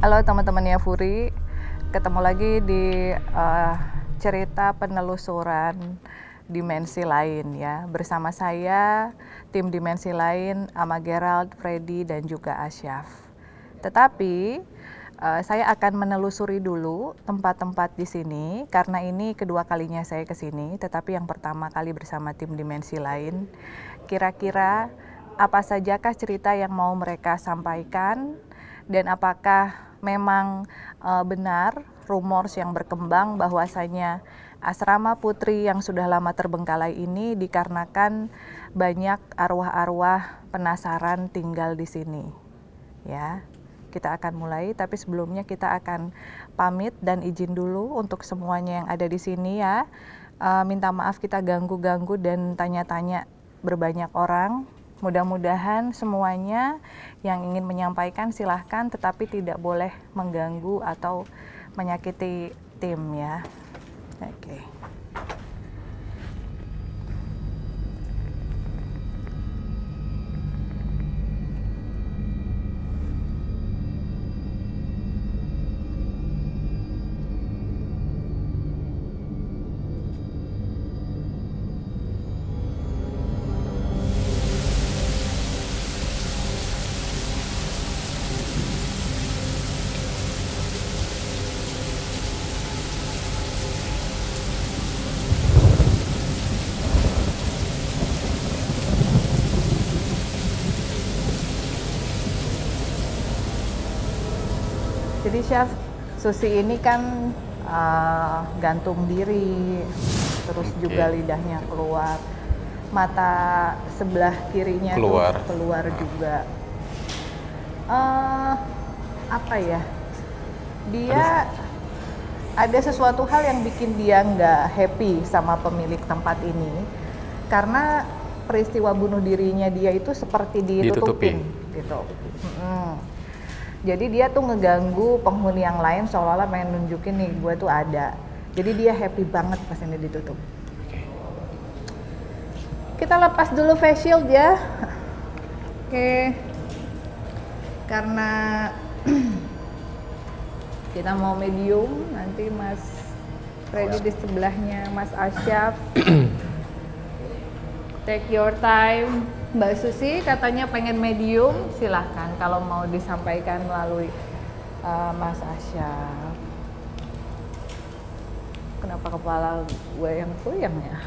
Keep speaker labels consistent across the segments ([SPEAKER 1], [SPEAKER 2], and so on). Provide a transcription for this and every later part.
[SPEAKER 1] Halo teman-temannya Furi, ketemu lagi di cerita penelusuran dimensi lain ya. Bersama saya, tim dimensi lain, Ama Gerald, Freddy, dan juga Asyaf. Tetapi saya akan menelusuri dulu tempat-tempat di sini karena ini kedua kalinya saya ke sini, tetapi yang pertama kali bersama tim dimensi lain. Kira-kira apa sajakah cerita yang mau mereka sampaikan dan apakah memang benar rumors yang berkembang bahwasanya asrama putri yang sudah lama terbengkalai ini dikarenakan banyak arwah-arwah penasaran tinggal di sini. Ya, kita akan mulai, tapi sebelumnya kita akan pamit dan izin dulu untuk semuanya yang ada di sini ya. Minta maaf kita ganggu-ganggu dan tanya-tanya berbanyak orang. Mudah-mudahan semuanya yang ingin menyampaikan silahkan, tetapi tidak boleh mengganggu atau menyakiti tim ya. Oke. Jadi Chef, Susi ini kan gantung diri, terus juga lidahnya keluar, mata sebelah kirinya keluar juga. Apa ya? Dia ada sesuatu hal yang bikin dia nggak happy sama pemilik tempat ini, karena peristiwa bunuh dirinya dia itu seperti ditutupin gitu. Jadi dia tuh ngeganggu penghuni yang lain seolah-olah pengen nunjukin nih gue tuh ada. Jadi dia happy banget pas ini ditutup. Kita lepas dulu face shield ya. Oke. Karena kita mau medium, nanti Mas Freddy di sebelahnya Mas Asyaf. Take your time. Mbak Susi katanya pengen medium, silahkan kalau mau disampaikan melalui Mas Asyaf. Kenapa kepala gue yang puyeng ya?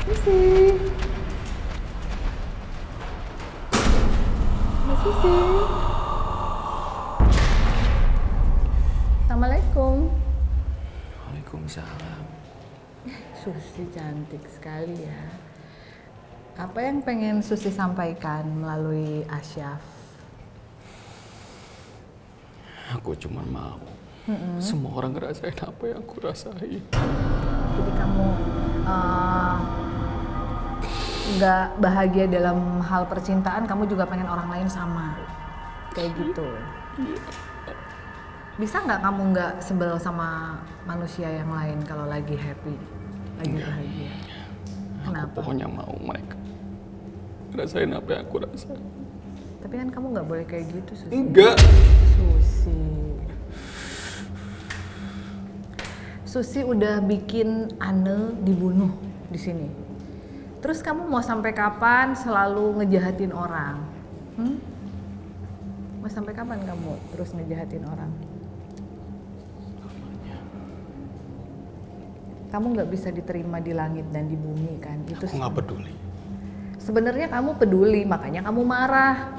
[SPEAKER 1] Susi. Mbak Susi. Assalamualaikum.
[SPEAKER 2] Waalaikumsalam.
[SPEAKER 1] Susi cantik sekali ya. Apa yang pengen Susi sampaikan melalui Asyaf?
[SPEAKER 2] Aku cuma mau semua orang ngerasain apa yang aku rasain.
[SPEAKER 1] Jadi kamu nggak bahagia dalam hal percintaan, kamu juga pengen orang lain sama, kayak gitu. Bisa nggak kamu nggak sebel sama manusia yang lain kalau lagi happy? Lagi bahagia. Kenapa?
[SPEAKER 2] Aku pokoknya mau mereka ngerasain apa yang aku rasain.
[SPEAKER 1] Tapi kan kamu nggak boleh kayak gitu, Susi.
[SPEAKER 2] Enggak.
[SPEAKER 1] Susi udah bikin Ane dibunuh di sini. Terus kamu mau sampai kapan selalu ngejahatin orang? Mau sampai kapan kamu terus ngejahatin orang? Kamu nggak bisa diterima di langit dan di bumi kan? Itu
[SPEAKER 2] aku nggak peduli.
[SPEAKER 1] Sebenarnya kamu peduli, makanya kamu marah.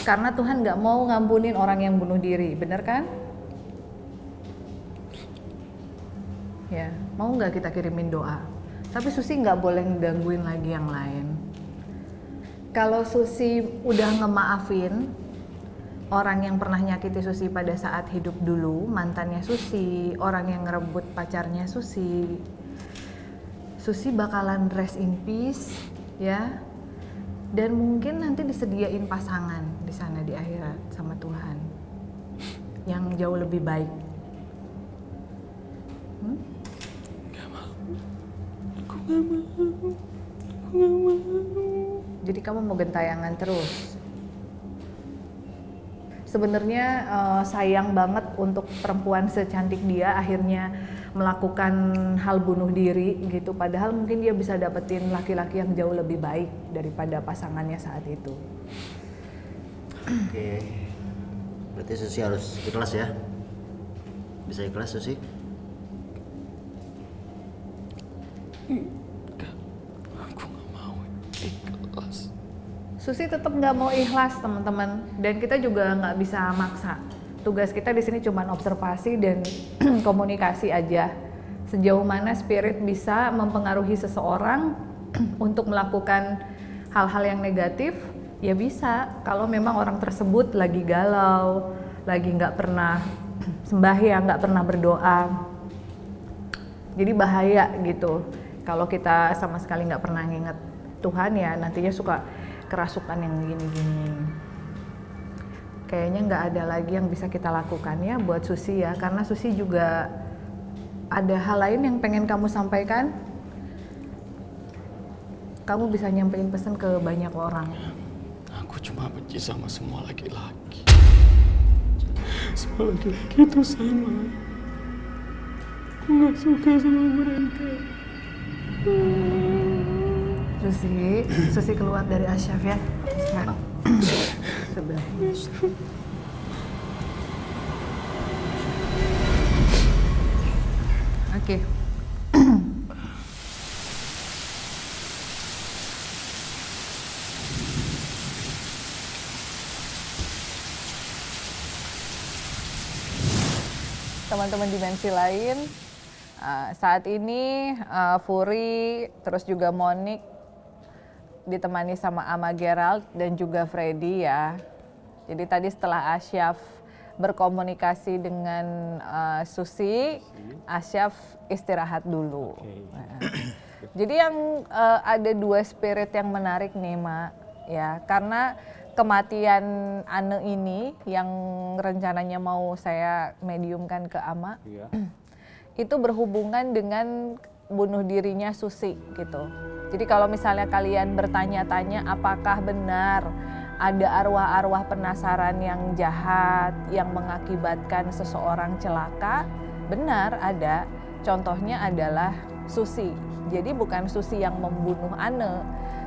[SPEAKER 1] Karena Tuhan nggak mau ngampunin orang yang bunuh diri, bener kan? Ya, mau nggak kita kirimin doa? Tapi Susi nggak boleh ngegangguin lagi yang lain. Kalau Susi udah ngemaafin orang yang pernah nyakiti Susi pada saat hidup dulu, mantannya Susi, orang yang ngerebut pacarnya Susi bakalan rest in peace ya, dan mungkin nanti disediain pasangan di sana di akhirat sama Tuhan yang jauh lebih baik.
[SPEAKER 2] Gak mau. Aku gak mau.
[SPEAKER 1] Jadi kamu mau gentayangan terus? sebenarnya sayang banget untuk perempuan secantik dia akhirnya melakukan hal bunuh diri gitu, padahal mungkin dia bisa dapetin laki-laki yang jauh lebih baik daripada pasangannya saat itu.
[SPEAKER 3] Oke, berarti Susi harus ikhlas ya? Bisa ikhlas Susi?
[SPEAKER 2] Enggak, aku nggak mau ikhlas.
[SPEAKER 1] Susi tetap nggak mau ikhlas teman-teman, dan kita juga nggak bisa maksa. Tugas kita di sini cuma observasi dan komunikasi aja. Sejauh mana spirit bisa mempengaruhi seseorang untuk melakukan hal-hal yang negatif, ya bisa. Kalau memang orang tersebut lagi galau, lagi nggak pernah sembahyang, nggak pernah berdoa, jadi bahaya gitu. Kalau kita sama sekali nggak pernah nginget Tuhan, ya nantinya suka kerasukan yang gini-gini. Kayaknya nggak ada lagi yang bisa kita lakukan ya buat Susi ya, karena Susi juga ada hal lain yang pengen kamu sampaikan. Kamu bisa nyampein pesan ke banyak orang.
[SPEAKER 2] Aku cuma benci sama semua laki-laki. Semua laki-laki itu sama. Aku nggak suka sama mereka.
[SPEAKER 1] Susi keluar dari Asyaf ya. Sekarang. Sebelah. Oke. Teman-teman dimensi lain, saat ini Furi terus juga Monik ditemani sama Ama Gerald dan juga Freddy ya. Jadi tadi setelah Asyaf berkomunikasi dengan Susi, Asyaf istirahat dulu. Jadi yang ada dua spirit yang menarik nih Mak ya, karena kematian Ane ini yang rencananya mau saya mediumkan ke Ama, itu berhubungan dengan bunuh dirinya Susi gitu. Jadi kalau misalnya kalian bertanya-tanya apakah benar ada arwah-arwah penasaran yang jahat yang mengakibatkan seseorang celaka, benar ada. Contohnya adalah Susi. Jadi bukan Susi yang membunuh Ane,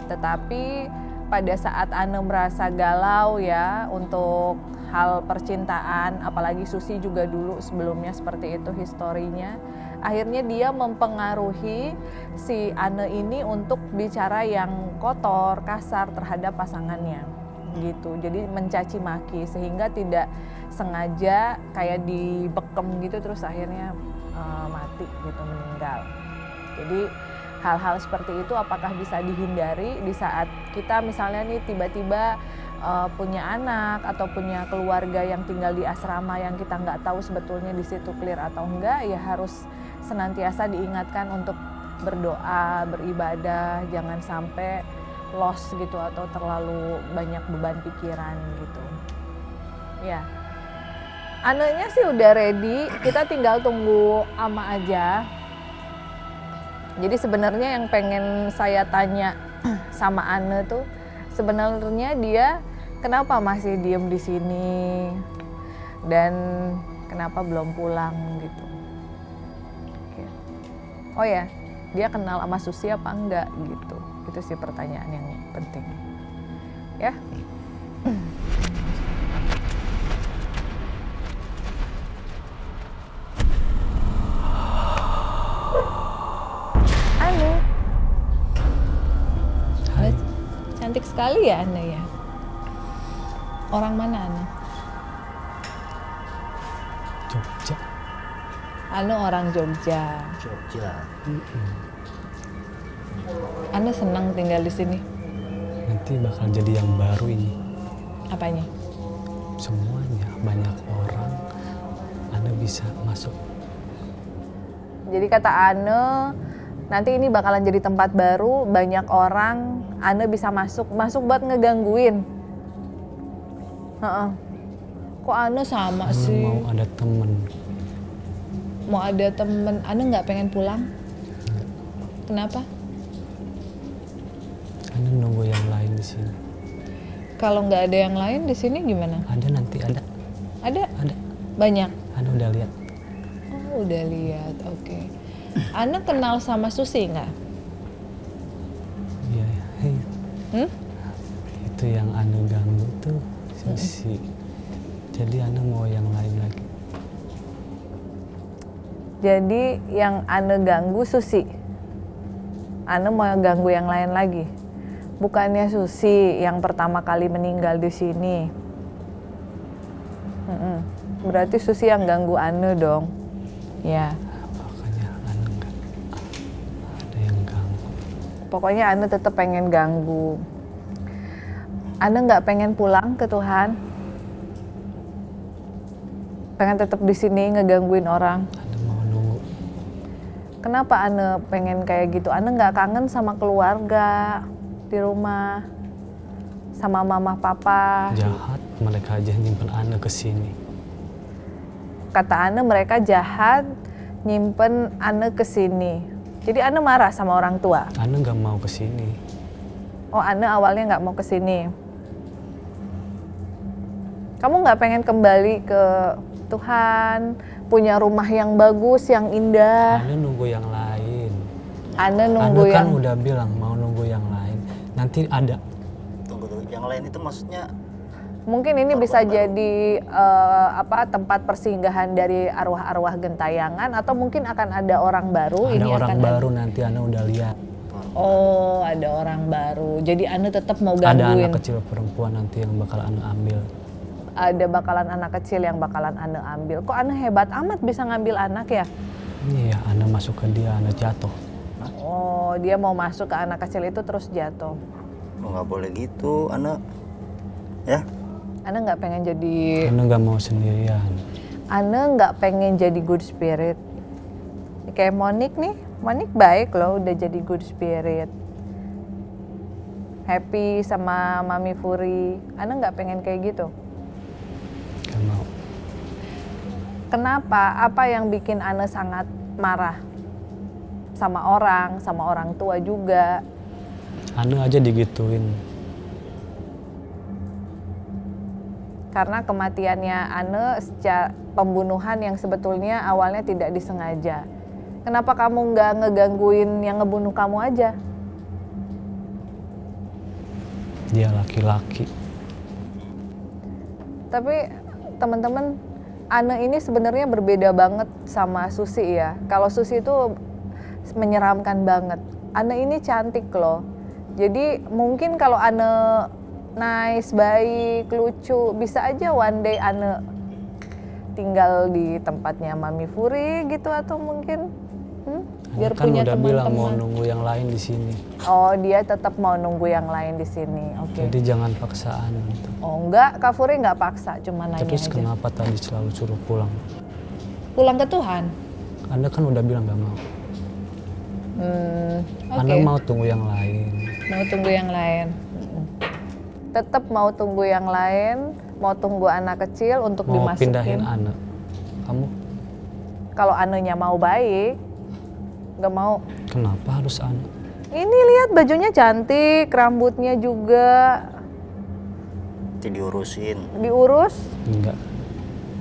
[SPEAKER 1] tetapi pada saat Ane merasa galau ya untuk hal percintaan, apalagi Susi juga dulu sebelumnya seperti itu historinya, akhirnya dia mempengaruhi si Ane ini untuk bicara yang kotor, kasar terhadap pasangannya gitu. Jadi mencaci maki sehingga tidak sengaja kayak dibekem gitu, terus akhirnya mati gitu, meninggal. Jadi hal-hal seperti itu apakah bisa dihindari di saat kita misalnya nih tiba-tiba punya anak atau punya keluarga yang tinggal di asrama yang kita nggak tahu sebetulnya di situ clear atau enggak, ya harus senantiasa diingatkan untuk berdoa, beribadah, jangan sampai lost gitu atau terlalu banyak beban pikiran gitu. Ya, Anenya sih udah ready, kita tinggal tunggu Ama aja. Jadi sebenarnya yang pengen saya tanya sama Ane tuh, sebenarnya dia kenapa masih diem di sini dan kenapa belum pulang gitu. Oke. Oh ya, dia kenal sama Susi apa enggak gitu. Itu sih pertanyaan yang penting. Ya. Anu.
[SPEAKER 4] Hai.
[SPEAKER 1] Cantik sekali ya Ane ya. Orang mana Ane?
[SPEAKER 4] Jogja.
[SPEAKER 1] Ane orang Jogja.
[SPEAKER 3] Jogja.
[SPEAKER 1] Ane senang tinggal di sini.
[SPEAKER 4] Nanti bakal jadi yang baru ini.
[SPEAKER 1] Apanya?
[SPEAKER 4] Semuanya, banyak orang. Anda bisa masuk.
[SPEAKER 1] Jadi kata Ane, nanti ini bakalan jadi tempat baru, banyak orang, Ane bisa masuk buat ngegangguin. Heeh. Kok Ane sama
[SPEAKER 4] Anda
[SPEAKER 1] sih?
[SPEAKER 4] mau ada temen.
[SPEAKER 1] Mau ada temen, Ane nggak pengen pulang? Kenapa?
[SPEAKER 4] Anda nunggu yang lain di sini.
[SPEAKER 1] Kalau nggak ada yang lain di sini gimana?
[SPEAKER 4] Ada nanti ada.
[SPEAKER 1] Ada?
[SPEAKER 4] Ada.
[SPEAKER 1] Banyak?
[SPEAKER 4] Ana udah lihat.
[SPEAKER 1] Oh, udah lihat. Oke. Ana kenal sama Susi nggak?
[SPEAKER 4] Iya, hei,
[SPEAKER 1] Hmm?
[SPEAKER 4] itu yang Ana ganggu tuh Susi. Jadi Ana mau yang lain lagi.
[SPEAKER 1] Jadi yang Ana ganggu Susi. Ana mau ganggu yang lain lagi. Bukannya Susi yang pertama kali meninggal di sini. Berarti Susi yang ganggu Ana dong. Ya.
[SPEAKER 4] Makanya Ana nggak ada yang ganggu.
[SPEAKER 1] Pokoknya Ana tetap pengen ganggu. Ana nggak pengen pulang ke Tuhan. Pengen tetap di sini ngegangguin orang.
[SPEAKER 4] Ana mau nunggu.
[SPEAKER 1] Kenapa Ana pengen kayak gitu? Ana nggak kangen sama keluarga di rumah, sama mama papa.
[SPEAKER 4] Jahat mereka aja nyimpen Ana ke sini.
[SPEAKER 1] Kata Ana mereka jahat, nyimpen Ana ke sini. Jadi Ana marah sama orang tua.
[SPEAKER 4] Ana nggak mau ke sini.
[SPEAKER 1] Oh, Ana awalnya nggak mau ke sini. Kamu nggak pengen kembali ke Tuhan, punya rumah yang bagus, yang indah.
[SPEAKER 4] Ana nunggu yang lain.
[SPEAKER 1] Ana
[SPEAKER 4] Ana
[SPEAKER 1] nunggu
[SPEAKER 4] kan
[SPEAKER 1] yang
[SPEAKER 4] udah bilang mau nunggu yang lain. Nanti ada.
[SPEAKER 3] Tunggu, yang lain itu maksudnya
[SPEAKER 1] mungkin ini
[SPEAKER 3] korban
[SPEAKER 1] bisa
[SPEAKER 3] baru.
[SPEAKER 1] jadi tempat persinggahan dari arwah-arwah gentayangan, atau mungkin akan ada orang baru.
[SPEAKER 4] Ada
[SPEAKER 1] Ini
[SPEAKER 4] orang
[SPEAKER 1] akan
[SPEAKER 4] baru nanti Ana udah lihat.
[SPEAKER 1] Oh, ada orang baru. Jadi Ana tetap mau
[SPEAKER 4] Ada
[SPEAKER 1] gangguin.
[SPEAKER 4] anak kecil perempuan nanti yang bakal Ana ambil.
[SPEAKER 1] Ada bakalan anak kecil yang bakalan Ana ambil. Kok Ana hebat amat bisa ngambil anak ya?
[SPEAKER 4] Iya, Ana masuk ke dia, Ana jatuh.
[SPEAKER 1] Oh, dia mau masuk ke anak kecil itu terus jatuh.
[SPEAKER 3] oh, nggak boleh gitu, anak. Ya,
[SPEAKER 1] Ana nggak pengen jadi,
[SPEAKER 4] Ana nggak mau sendirian.
[SPEAKER 1] Ana nggak pengen jadi good spirit. Kayak Monik nih, Monik baik loh udah jadi good spirit. Happy sama Mami Furi. Ana nggak pengen kayak gitu.
[SPEAKER 4] Gak mau.
[SPEAKER 1] Kenapa? Apa yang bikin Ana sangat marah? Sama orang tua juga.
[SPEAKER 4] Ana aja digituin.
[SPEAKER 1] Karena kematiannya Ana secara pembunuhan yang sebetulnya awalnya tidak disengaja. Kenapa kamu nggak ngegangguin yang ngebunuh kamu aja?
[SPEAKER 4] Dia laki-laki.
[SPEAKER 1] Tapi teman-teman, Ana ini sebenarnya berbeda banget sama Susi ya. Kalau Susi itu menyeramkan banget. Ana ini cantik loh. Jadi mungkin kalau Ana nice, baik, lucu, bisa aja one day Ana tinggal di tempatnya Mami Furi gitu, atau mungkin biar
[SPEAKER 4] Ana kan
[SPEAKER 1] punya
[SPEAKER 4] udah bilang mau
[SPEAKER 1] teman-teman.
[SPEAKER 4] nunggu yang lain di sini.
[SPEAKER 1] Oh, dia tetap mau nunggu yang lain di sini. Oke.
[SPEAKER 4] Jadi jangan paksaan gitu.
[SPEAKER 1] Oh enggak, Kak Furi nggak paksa, cuma nanya
[SPEAKER 4] Terus
[SPEAKER 1] aja.
[SPEAKER 4] kenapa tadi selalu suruh pulang?
[SPEAKER 1] Pulang ke Tuhan.
[SPEAKER 4] Anda kan udah bilang gak mau.
[SPEAKER 1] Oke.
[SPEAKER 4] Anda mau tunggu yang lain.
[SPEAKER 1] Mau tunggu yang lain. Tetap mau tunggu yang lain, mau tunggu anak kecil untuk
[SPEAKER 4] Mau
[SPEAKER 1] dimasukin.
[SPEAKER 4] pindahin Ana. Kamu
[SPEAKER 1] Kalau Ananya mau baik, nggak mau.
[SPEAKER 4] kenapa harus Ana?
[SPEAKER 1] Ini lihat bajunya cantik, rambutnya juga
[SPEAKER 3] nanti diurusin.
[SPEAKER 1] diurus.
[SPEAKER 4] Enggak.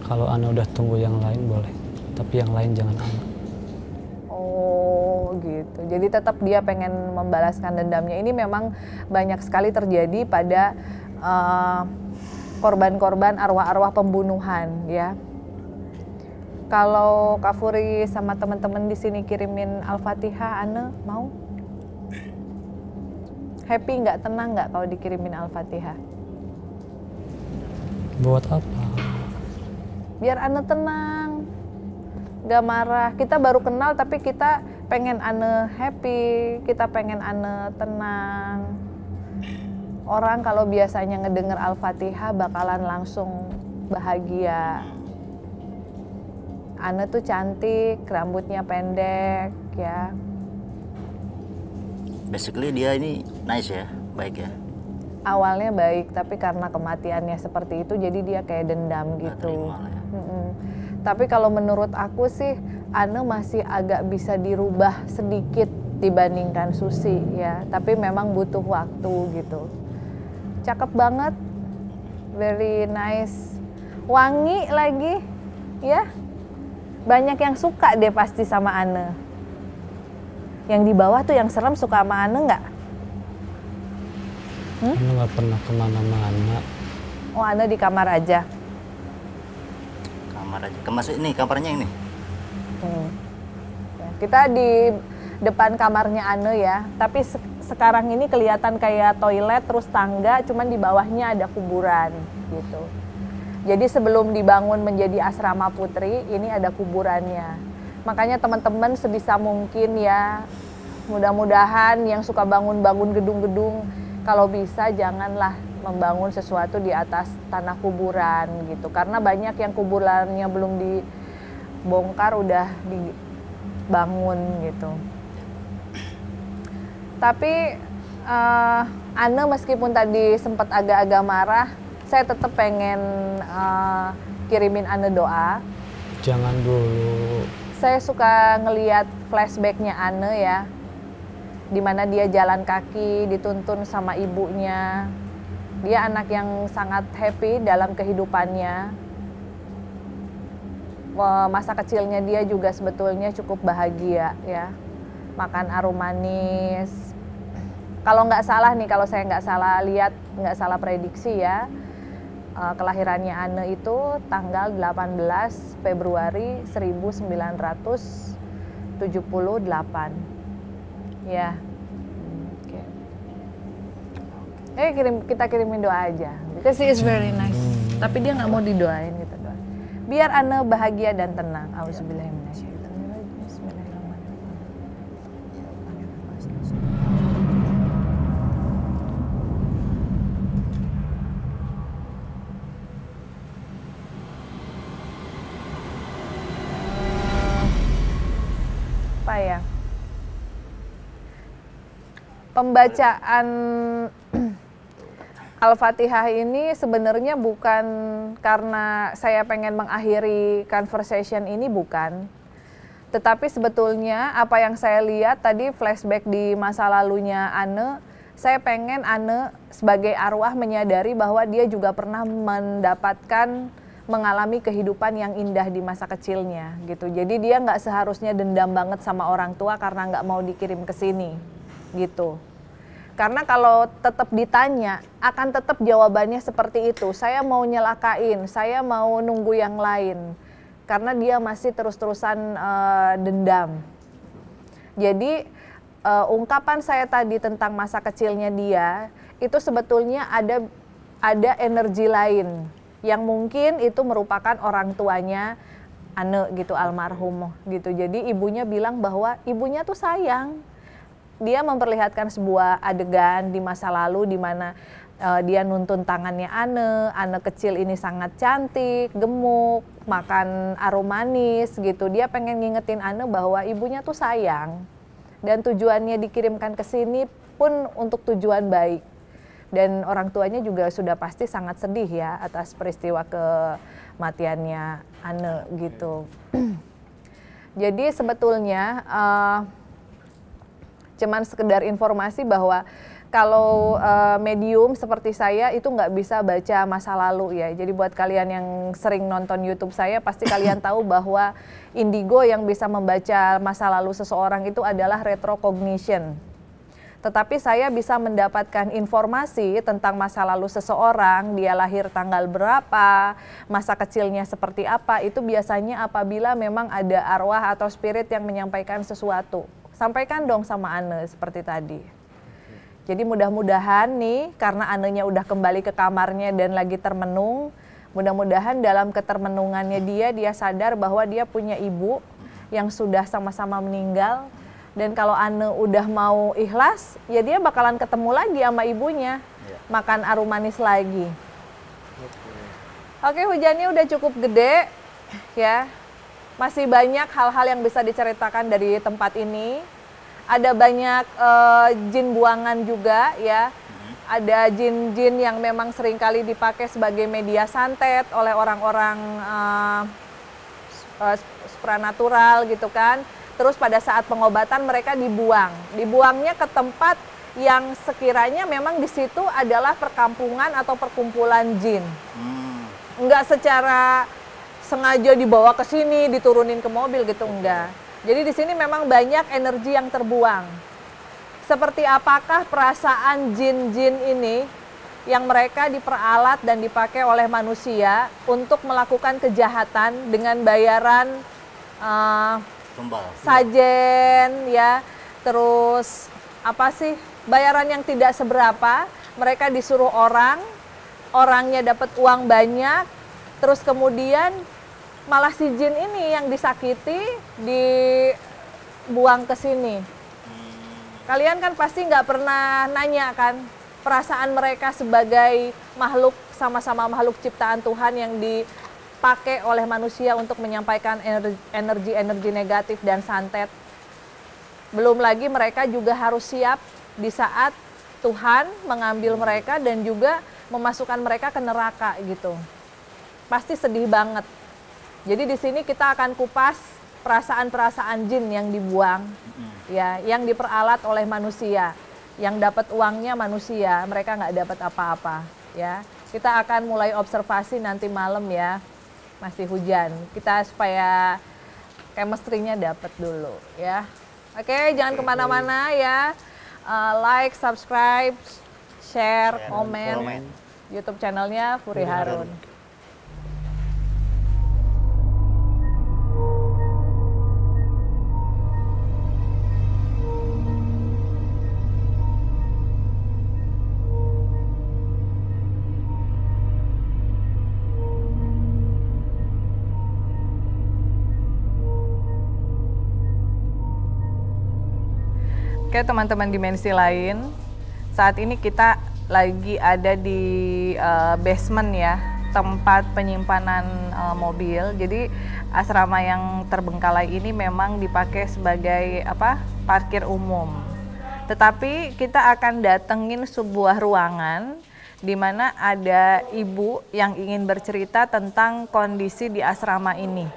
[SPEAKER 4] Kalau Ana udah tunggu yang lain boleh. Tapi yang lain jangan Ana.
[SPEAKER 1] Oh gitu. Jadi tetap dia pengen membalaskan dendamnya. Ini memang banyak sekali terjadi pada korban-korban arwah-arwah pembunuhan ya. Kalau Kak Furi sama teman-teman di sini kirimin Al-Fatihah, Ana mau? Happy nggak, tenang nggak kalau dikirimin Al-Fatihah?
[SPEAKER 4] Buat apa?
[SPEAKER 1] Biar Ana tenang, nggak marah. Kita baru kenal tapi kita pengen Ana happy, kita pengen Ana tenang. Orang kalau biasanya ngedenger Al-Fatihah bakalan langsung bahagia. Ana tuh cantik, rambutnya pendek ya.
[SPEAKER 3] Basically dia ini nice ya, baik ya.
[SPEAKER 1] Awalnya baik, tapi karena kematiannya seperti itu jadi dia kayak dendam
[SPEAKER 3] Nggak
[SPEAKER 1] gitu.
[SPEAKER 3] terima lah ya.
[SPEAKER 1] Tapi kalau menurut aku sih Ana masih agak bisa dirubah sedikit dibandingkan Susi ya. Tapi memang butuh waktu gitu. Cakep banget, very nice wangi lagi, ya. Banyak yang suka deh pasti sama Ane. Yang di bawah tuh yang serem suka sama Ane nggak?
[SPEAKER 4] Ane nggak pernah kemana-mana.
[SPEAKER 1] Oh, Ane di kamar aja.
[SPEAKER 3] Kamar aja. Masuk ini kamarnya ini.
[SPEAKER 1] Ya, kita di depan kamarnya Ane ya. Tapi sekarang ini kelihatan kayak toilet terus tangga, cuman di bawahnya ada kuburan gitu. Jadi sebelum dibangun menjadi asrama putri, ini ada kuburannya. Makanya teman-teman sebisa mungkin ya, mudah-mudahan yang suka bangun-bangun gedung-gedung, kalau bisa janganlah membangun sesuatu di atas tanah kuburan gitu. Karena banyak yang kuburannya belum dibongkar udah dibangun gitu. Tapi Ane meskipun tadi sempat agak-agak marah, saya tetap pengen kirimin Ane doa.
[SPEAKER 4] Jangan dulu.
[SPEAKER 1] Saya suka ngeliat flashbacknya Ane ya, dimana dia jalan kaki dituntun sama ibunya. Dia anak yang sangat happy dalam kehidupannya. Masa kecilnya dia juga sebetulnya cukup bahagia ya, makan arum manis. Kalau nggak salah nih, kalau saya nggak salah lihat, nggak salah prediksi ya, kelahirannya Ane itu tanggal 18 Februari 1978. Ya. Oke. Kita kirimin doa aja. Because he is very nice. Tapi dia nggak mau didoain gitu doa. Biar Ane bahagia dan tenang. Auzubillahiminasyaitonirrajim. Bismillahirrahmanirrahim. Apa ya? Pembacaan Al-Fatihah ini sebenarnya bukan karena saya pengen mengakhiri conversation ini, bukan. Tetapi sebetulnya apa yang saya lihat tadi flashback di masa lalunya Ane, saya pengen Ane sebagai arwah menyadari bahwa dia juga pernah mendapatkan mengalami kehidupan yang indah di masa kecilnya gitu. Jadi dia nggak seharusnya dendam banget sama orang tua karena nggak mau dikirim ke sini gitu. Karena kalau tetap ditanya akan tetap jawabannya seperti itu. Saya mau nyelakain, saya mau nunggu yang lain. Karena dia masih terus-terusan dendam. Jadi ungkapan saya tadi tentang masa kecilnya dia itu sebetulnya ada energi lain yang mungkin itu merupakan orang tuanya Ane gitu, almarhum gitu. Jadi ibunya bilang bahwa ibunya tuh sayang. Dia memperlihatkan sebuah adegan di masa lalu di mana dia nuntun tangannya Ane kecil ini sangat cantik, gemuk, makan arum manis gitu. Dia pengen ngingetin Ane bahwa ibunya tuh sayang. Dan tujuannya dikirimkan ke sini pun untuk tujuan baik. Dan orang tuanya juga sudah pasti sangat sedih ya atas peristiwa kematiannya Ane gitu. Jadi sebetulnya cuman sekedar informasi bahwa kalau medium seperti saya itu nggak bisa baca masa lalu ya. Jadi buat kalian yang sering nonton YouTube saya pasti kalian tahu bahwa indigo yang bisa membaca masa lalu seseorang itu adalah retrocognition. Tetapi saya bisa mendapatkan informasi tentang masa lalu seseorang, dia lahir tanggal berapa, masa kecilnya seperti apa, itu biasanya apabila memang ada arwah atau spirit yang menyampaikan sesuatu. Sampaikan dong sama Ane seperti tadi. Jadi mudah-mudahan nih, karena Anenya udah kembali ke kamarnya dan lagi termenung, mudah-mudahan dalam ketermenungannya dia sadar bahwa dia punya ibu yang sudah sama-sama meninggal. Dan kalau Ane udah mau ikhlas, ya dia bakalan ketemu lagi sama ibunya, makan arum manis lagi. Oke, hujannya udah cukup gede, ya. Masih banyak hal-hal yang bisa diceritakan dari tempat ini. Ada banyak jin buangan juga, ya. Ada jin-jin yang memang seringkali dipakai sebagai media santet oleh orang-orang supranatural gitu kan. Terus pada saat pengobatan mereka dibuangnya ke tempat yang sekiranya memang di situ adalah perkampungan atau perkumpulan jin. Enggak secara sengaja dibawa ke sini, diturunin ke mobil gitu, enggak. Jadi di sini memang banyak energi yang terbuang. Seperti apakah perasaan jin-jin ini yang mereka diperalat dan dipakai oleh manusia untuk melakukan kejahatan dengan bayaran sajen, ya, terus apa sih, bayaran yang tidak seberapa, mereka disuruh orangnya dapat uang banyak, terus kemudian malah si jin ini yang disakiti, dibuang ke sini. Kalian kan pasti nggak pernah nanya kan perasaan mereka sebagai makhluk, sama-sama makhluk ciptaan Tuhan yang dipakai oleh manusia untuk menyampaikan energi-energi negatif dan santet. Belum lagi mereka juga harus siap di saat Tuhan mengambil mereka dan juga memasukkan mereka ke neraka gitu. Pasti sedih banget. Jadi di sini kita akan kupas perasaan-perasaan jin yang dibuang, ya, yang diperalat oleh manusia, yang dapat uangnya manusia, mereka nggak dapat apa-apa, ya. Kita akan mulai observasi nanti malam ya, masih hujan. Kita supaya chemistry-nya dapat dulu, ya. Oke, jangan kemana-mana ya. Like, subscribe, share, komen YouTube channelnya Furi Harun. Oke teman-teman dimensi lain, saat ini kita lagi ada di basement ya, tempat penyimpanan mobil. Jadi asrama yang terbengkalai ini memang dipakai sebagai parkir umum. Tetapi kita akan datengin sebuah ruangan di mana ada ibu yang ingin bercerita tentang kondisi di asrama ini.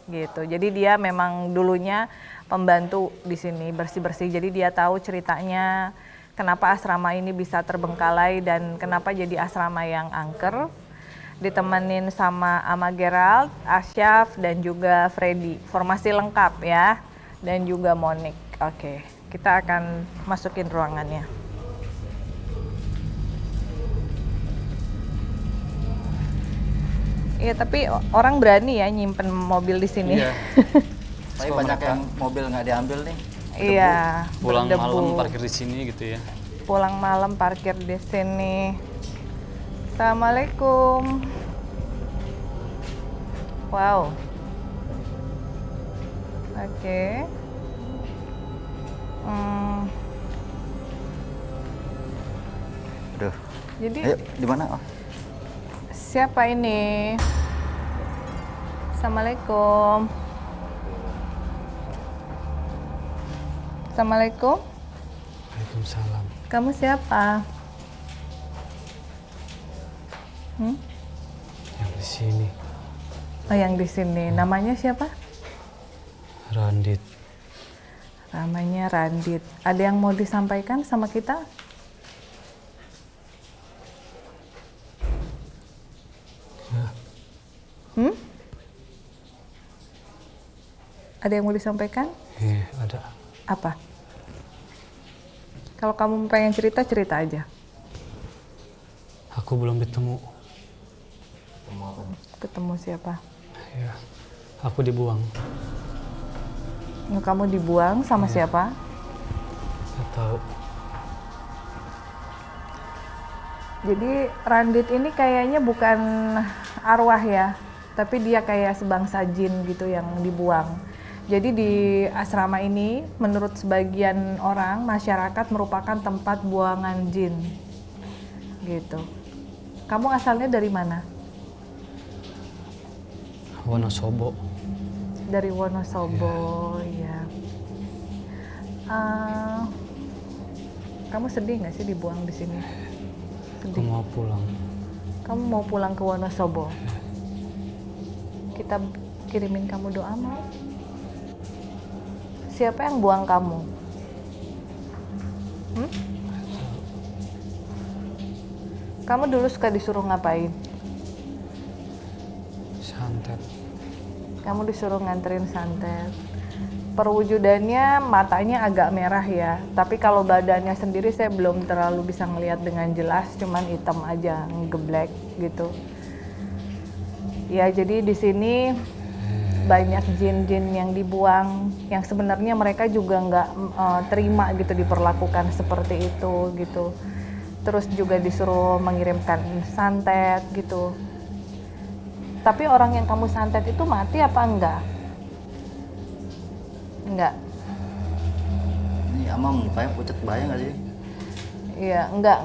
[SPEAKER 1] Gitu. Jadi dia memang dulunya pembantu di sini bersih-bersih. Jadi dia tahu ceritanya kenapa asrama ini bisa terbengkalai dan kenapa jadi asrama yang angker. Ditemenin sama Ama Gerald, Asyaf dan juga Freddy. Formasi lengkap ya. Dan juga Monik. Oke, kita akan masukin ruangannya. Iya, tapi orang berani ya nyimpen mobil di sini.
[SPEAKER 5] Iya. Tapi banyak yang mobil nggak diambil nih.
[SPEAKER 1] Iya.
[SPEAKER 4] Pulang
[SPEAKER 1] berdebu.
[SPEAKER 4] malam parkir di sini gitu ya.
[SPEAKER 1] Pulang malam parkir di sini. Assalamualaikum. Wow. Oke.
[SPEAKER 5] Aduh.
[SPEAKER 1] Jadi
[SPEAKER 5] Ayo, di mana? Oh.
[SPEAKER 1] siapa ini? Assalamualaikum. Assalamualaikum.
[SPEAKER 4] Waalaikumsalam.
[SPEAKER 1] Kamu siapa?
[SPEAKER 4] Yang di sini.
[SPEAKER 1] Oh, yang di sini. Namanya siapa?
[SPEAKER 4] Randit.
[SPEAKER 1] Namanya Randit. Ada yang mau disampaikan sama kita? Ada yang mau disampaikan?
[SPEAKER 4] Iya, ada.
[SPEAKER 1] Apa? Kalau kamu pengen cerita, cerita aja.
[SPEAKER 4] Aku belum ketemu.
[SPEAKER 1] Ketemu siapa?
[SPEAKER 4] Ya, aku dibuang.
[SPEAKER 1] Kamu dibuang sama siapa?
[SPEAKER 4] Gak tahu.
[SPEAKER 1] Jadi Randit ini kayaknya bukan arwah ya, tapi dia kayak sebangsa jin gitu yang dibuang. Jadi di asrama ini menurut sebagian orang, masyarakat merupakan tempat buangan jin. Gitu. Kamu asalnya dari mana?
[SPEAKER 4] Wonosobo.
[SPEAKER 1] Dari Wonosobo, ya. Kamu sedih nggak sih dibuang di sini?
[SPEAKER 4] Aku mau pulang.
[SPEAKER 1] Kamu mau pulang ke Wonosobo? Kita kirimin kamu doa mau? Siapa yang buang kamu? Kamu dulu suka disuruh ngapain? Kamu disuruh nganterin santet. Perwujudannya matanya agak merah ya, tapi kalau badannya sendiri saya belum terlalu bisa ngelihat dengan jelas, cuman hitam aja, ngeblek gitu. Ya jadi di sini banyak jin-jin yang dibuang, yang sebenarnya mereka juga nggak terima gitu diperlakukan seperti itu gitu. Terus juga disuruh mengirimkan santet gitu. Tapi orang yang kamu santet itu mati apa enggak? Enggak.
[SPEAKER 5] Ini ama mukanya pucat bayang nggak sih?
[SPEAKER 1] Iya, enggak.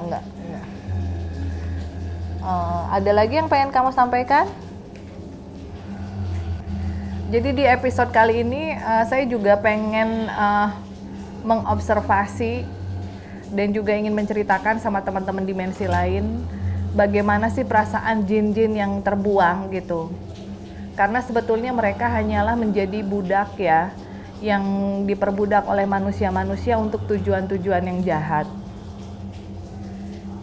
[SPEAKER 1] Ada lagi yang pengen kamu sampaikan? Jadi di episode kali ini saya juga pengen mengobservasi dan juga ingin menceritakan sama teman-teman dimensi lain bagaimana sih perasaan jin-jin yang terbuang gitu. Karena sebetulnya mereka hanyalah menjadi budak ya, yang diperbudak oleh manusia-manusia untuk tujuan-tujuan yang jahat.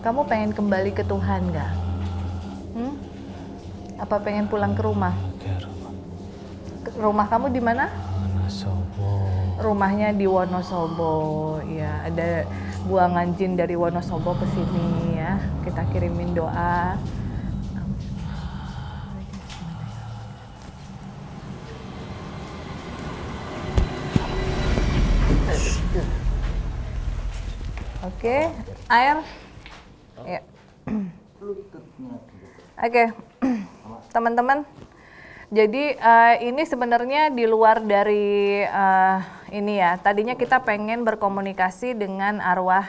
[SPEAKER 1] Kamu pengen kembali ke Tuhan nggak? Apa pengen pulang ke rumah?
[SPEAKER 4] Ke rumah.
[SPEAKER 1] Rumah kamu di mana?
[SPEAKER 4] Wonosobo.
[SPEAKER 1] Rumahnya di Wonosobo, ya. Ada buangan jin dari Wonosobo ke sini ya. Kita kirimin doa. Oke, air. Ya. Oke, teman-teman. Jadi ini sebenarnya di luar dari ini ya. Tadinya kita pengen berkomunikasi dengan arwah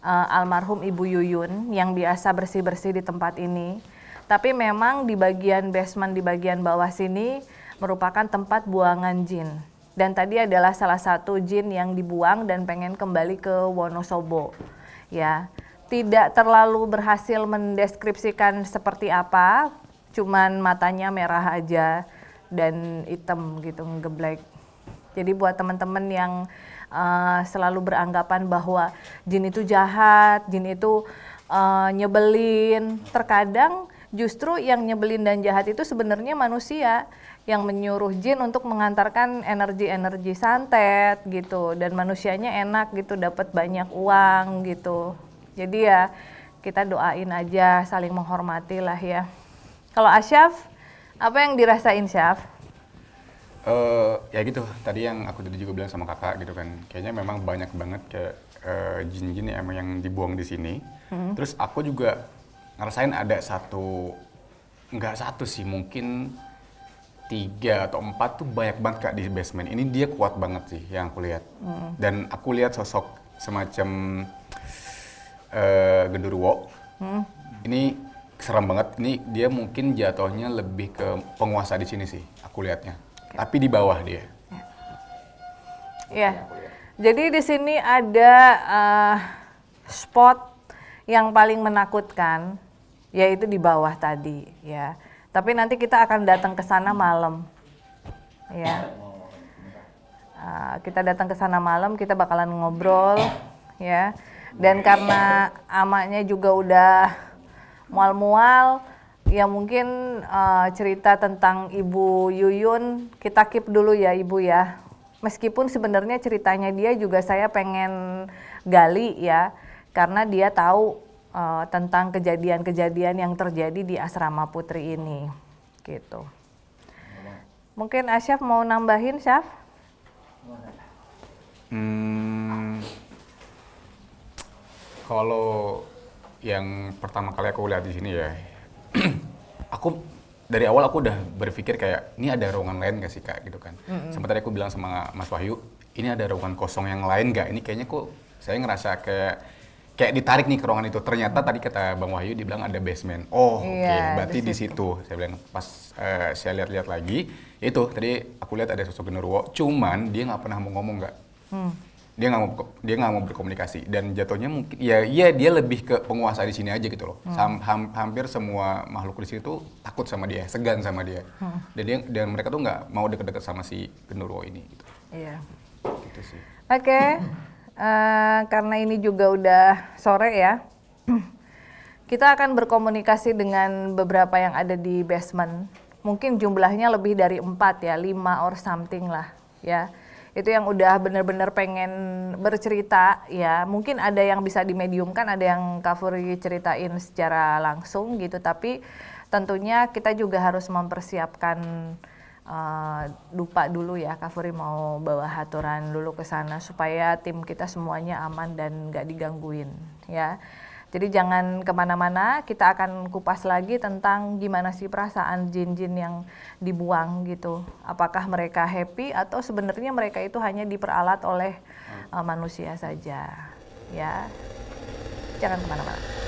[SPEAKER 1] almarhum Ibu Yuyun yang biasa bersih-bersih di tempat ini. Tapi memang di bagian basement, di bagian bawah sini merupakan tempat buangan jin. Dan tadi adalah salah satu jin yang dibuang dan pengen kembali ke Wonosobo. Ya, tidak terlalu berhasil mendeskripsikan seperti apa, cuman matanya merah aja dan hitam gitu, ngeblek. Jadi buat teman-teman yang selalu beranggapan bahwa jin itu jahat, jin itu nyebelin, terkadang justru yang nyebelin dan jahat itu sebenarnya manusia yang menyuruh jin untuk mengantarkan energi-energi santet gitu, dan manusianya enak gitu, dapat banyak uang gitu. Jadi ya kita doain aja, saling menghormati lah ya. Kalau Asyaf, apa yang dirasain Syaf?
[SPEAKER 2] Ya gitu, tadi yang aku tadi juga bilang sama kakak gitu kan, kayaknya memang banyak banget kayak jin-jin emang yang dibuang di sini. Terus aku juga ngerasain ada nggak satu sih, mungkin 3 atau 4 tuh banyak banget Kak di basement. Ini dia kuat banget sih yang aku lihat. Dan aku lihat sosok semacam genderuwo. Ini serem banget. Ini dia mungkin jatuhnya lebih ke penguasa di sini sih, aku lihatnya. Tapi di bawah dia.
[SPEAKER 1] Ya. Jadi di sini ada spot yang paling menakutkan, yaitu di bawah tadi ya. Tapi nanti kita akan datang ke sana malam, ya. Kita datang ke sana malam, kita bakalan ngobrol, ya. Dan karena amaknya juga udah mual-mual, ya mungkin cerita tentang Ibu Yuyun kita keep dulu ya Ibu ya. Meskipun sebenarnya ceritanya dia juga saya pengen gali ya, karena dia tahu tentang kejadian-kejadian yang terjadi di asrama putri ini, gitu. Mungkin Asyaf mau nambahin, Syaf?
[SPEAKER 2] Kalau yang pertama kali aku lihat di sini ya, dari awal aku udah berpikir kayak ini ada ruangan lain gak sih Kak, gitu kan. Sempat tadi aku bilang sama Mas Wahyu, ini ada ruangan kosong yang lain gak? Ini kayaknya kok saya ngerasa kayak ditarik nih ke ruangan itu. Ternyata tadi kata Bang Wahyu dibilang ada basement. Oh, oke, berarti di situ. Saya bilang pas saya lihat-lihat lagi, itu tadi aku lihat ada sosok genderuwo. Cuman dia nggak pernah mau ngomong nggak. Dia nggak mau berkomunikasi. Dan jatuhnya mungkin ya dia lebih ke penguasa di sini aja gitu loh. Hampir semua makhluk di sini tuh takut sama dia, segan sama dia. Dan mereka tuh nggak mau deket-deket sama si genderuwo ini. Gitu.
[SPEAKER 1] Iya.
[SPEAKER 2] Gitu sih.
[SPEAKER 1] Oke. Karena ini juga udah sore ya, kita akan berkomunikasi dengan beberapa yang ada di basement. mungkin jumlahnya lebih dari 4 ya, 5 or something lah ya. Itu yang udah bener-bener pengen bercerita ya. Mungkin ada yang bisa dimediumkan, ada yang Kak Furi ceritain secara langsung gitu, tapi tentunya kita juga harus mempersiapkan dupa dulu ya. Kak Furi mau bawa haturan dulu ke sana supaya tim kita semuanya aman dan gak digangguin ya. Jadi jangan kemana-mana, kita akan kupas lagi tentang gimana sih perasaan jin-jin yang dibuang gitu. Apakah mereka happy atau sebenarnya mereka itu hanya diperalat oleh manusia saja ya. Jangan kemana-mana.